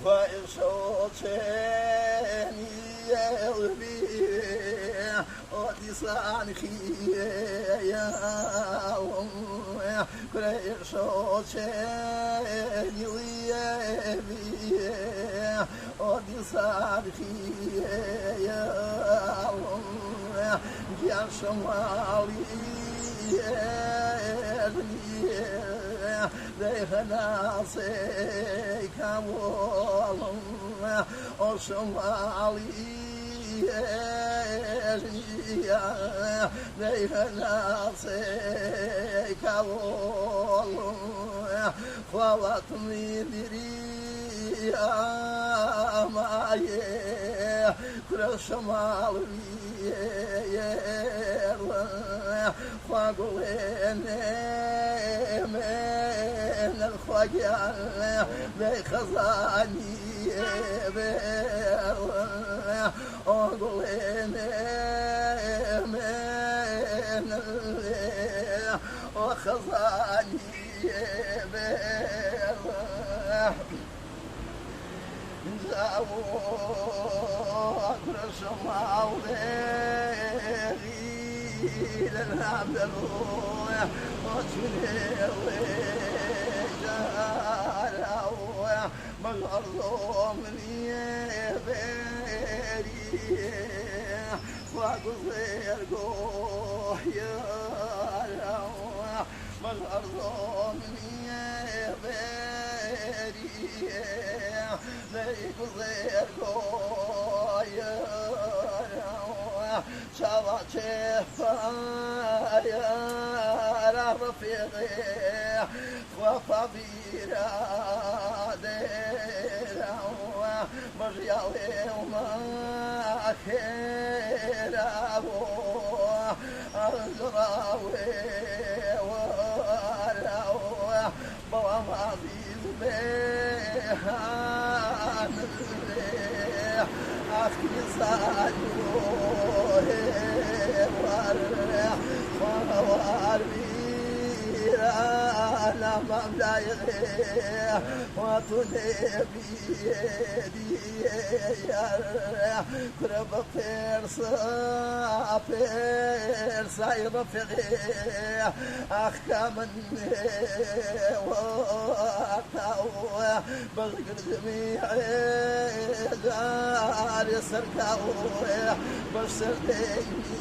وإشوتني يلبي وديسان خيا كل إشوتني يلبي وديسان خيا يا شمالي ديخنا سيكا والله وشمالي ديخنا سيكا والله خلطني دريا معي كل شمالي فاقوليني من الخجل بخزاني فاقوليني من الخزاني زاوك رسمه إلى العبد الروح وتنوي جاروح بالأرض من يبري وقصير قوح يا روح بالأرض من يبري ليقصير قوح يا شرعت يا رفيقي وفبيرا ديرا مريال وما خيرا الزراوي وراوي بوامضيز بيهان أفكي صادوه لما مدايغي وتنبي يدي كرب فيرسا يرفقي أحكام وقتاو بذكر جميعي دار سركاو بسرديني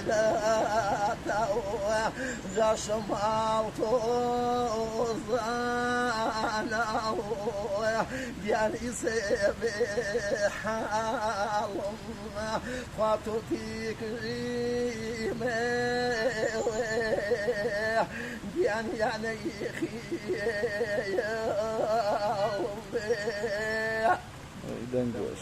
لا تاو جاشم وطوزاناو يعني سبحان خاطرتي كريمة يعني يخي يا الله